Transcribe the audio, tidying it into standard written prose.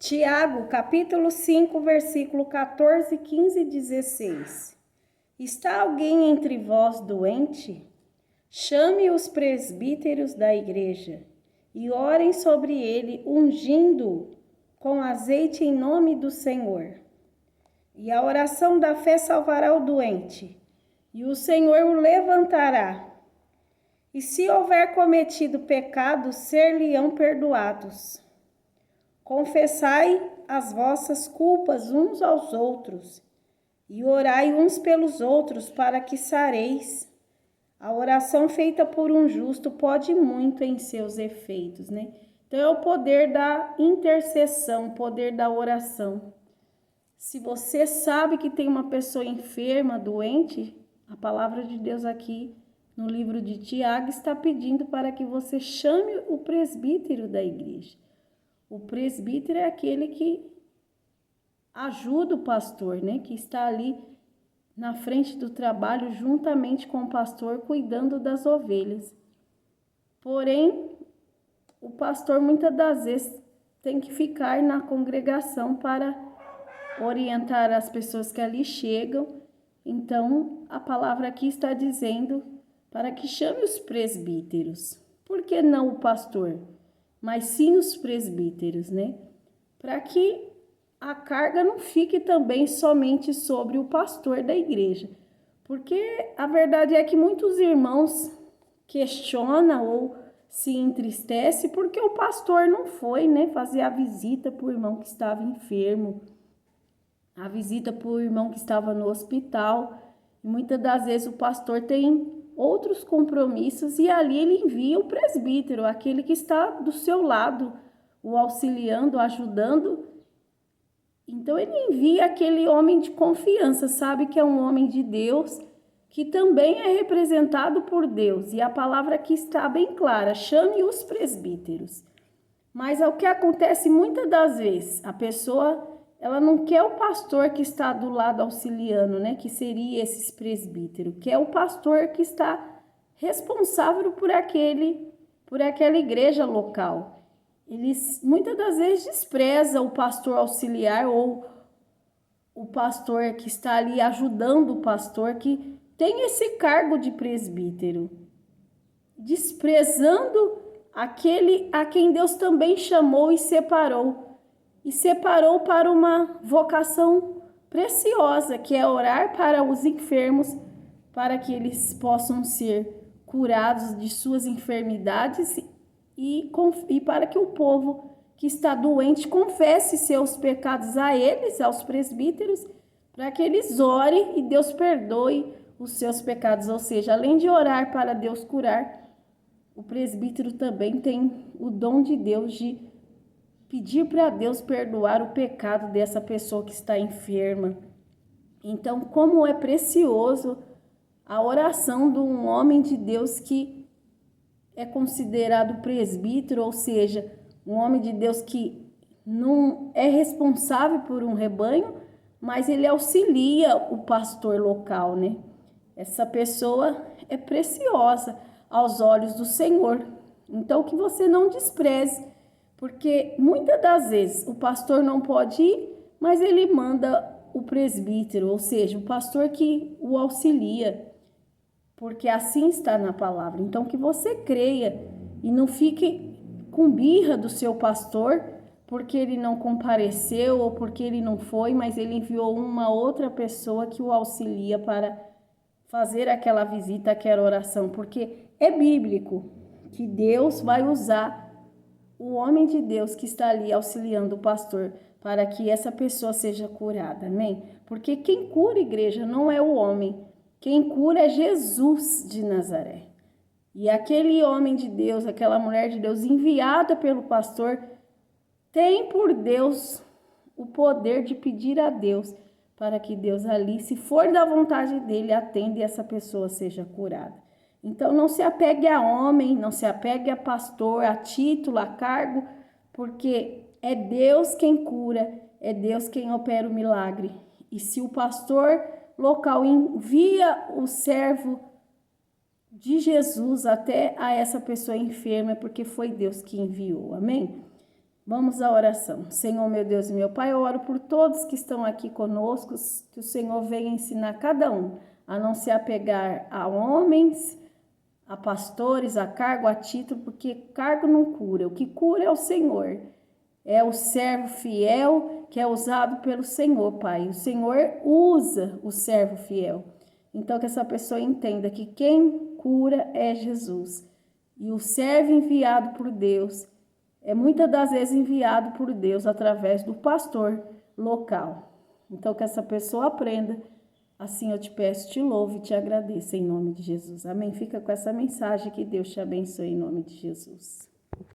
Tiago, capítulo 5, versículo 14, 15 e 16. Está alguém entre vós doente? Chame os presbíteros da igreja e orem sobre ele, ungindo-o com azeite em nome do Senhor. E a oração da fé salvará o doente, e o Senhor o levantará. E se houver cometido pecado, ser-lhe-ão perdoados. Confessai as vossas culpas uns aos outros, e orai uns pelos outros para que sareis. A oração feita por um justo pode muito em seus efeitos, né? Então é o poder da intercessão, o poder da oração. Se você sabe que tem uma pessoa enferma, doente, a palavra de Deus aqui no livro de Tiago está pedindo para que você chame o presbítero da igreja. O presbítero é aquele que ajuda o pastor, né? Que está ali na frente do trabalho juntamente com o pastor, cuidando das ovelhas. Porém, o pastor muitas das vezes tem que ficar na congregação para orientar as pessoas que ali chegam. Então, a palavra aqui está dizendo para que chame os presbíteros. Por que não o pastor? Mas sim os presbíteros, né? Para que a carga não fique também somente sobre o pastor da igreja. Porque a verdade é que muitos irmãos questionam ou se entristecem porque o pastor não foi, né? Fazer a visita para o irmão que estava enfermo, a visita para o irmão que estava no hospital. E muitas das vezes o pastor tem outros compromissos e ali ele envia o presbítero, aquele que está do seu lado, o auxiliando, ajudando. Então ele envia aquele homem de confiança, sabe que é um homem de Deus, que também é representado por Deus. E a palavra aqui está bem clara, chame os presbíteros. Mas é o que acontece muitas das vezes, a pessoa ela não quer o pastor que está do lado auxiliando, né? Que seria esses presbíteros, quer o pastor que está responsável por aquela igreja local. Eles muitas das vezes desprezam o pastor auxiliar ou o pastor que está ali ajudando o pastor que tem esse cargo de presbítero, desprezando aquele a quem Deus também chamou e separou para uma vocação preciosa, que é orar para os enfermos, para que eles possam ser curados de suas enfermidades e para que o povo que está doente confesse seus pecados a eles, aos presbíteros, para que eles orem e Deus perdoe os seus pecados. Ou seja, além de orar para Deus curar, o presbítero também tem o dom de Deus de pedir para Deus perdoar o pecado dessa pessoa que está enferma. Então, como é precioso a oração de um homem de Deus que é considerado presbítero, ou seja, um homem de Deus que não é responsável por um rebanho, mas ele auxilia o pastor local, né? Essa pessoa é preciosa aos olhos do Senhor. Então, que você não despreze, porque muitas das vezes o pastor não pode ir, mas ele manda o presbítero, ou seja, o pastor que o auxilia, porque assim está na palavra. Então que você creia e não fique com birra do seu pastor, porque ele não compareceu ou porque ele não foi, mas ele enviou uma outra pessoa que o auxilia para fazer aquela visita, aquela oração, porque é bíblico que Deus vai usar o homem de Deus que está ali auxiliando o pastor para que essa pessoa seja curada, amém? Porque quem cura a igreja não é o homem, quem cura é Jesus de Nazaré. E aquele homem de Deus, aquela mulher de Deus enviada pelo pastor, tem por Deus o poder de pedir a Deus para que Deus ali, se for da vontade dele, atenda e essa pessoa seja curada. Então não se apegue a homem, não se apegue a pastor, a título, a cargo, porque é Deus quem cura, é Deus quem opera o milagre. E se o pastor local envia o servo de Jesus até a essa pessoa enferma, é porque foi Deus que enviou, amém? Vamos à oração. Senhor, meu Deus e meu Pai, eu oro por todos que estão aqui conosco, que o Senhor venha ensinar cada um a não se apegar a homens, a pastores, a cargo, a título, porque cargo não cura. O que cura é o Senhor. É o servo fiel que é usado pelo Senhor, Pai. O Senhor usa o servo fiel. Então, que essa pessoa entenda que quem cura é Jesus. E o servo enviado por Deus é muitas das vezes enviado por Deus através do pastor local. Então, que essa pessoa aprenda. Assim eu te peço, te louvo e te agradeço em nome de Jesus. Amém? Fica com essa mensagem, que Deus te abençoe em nome de Jesus.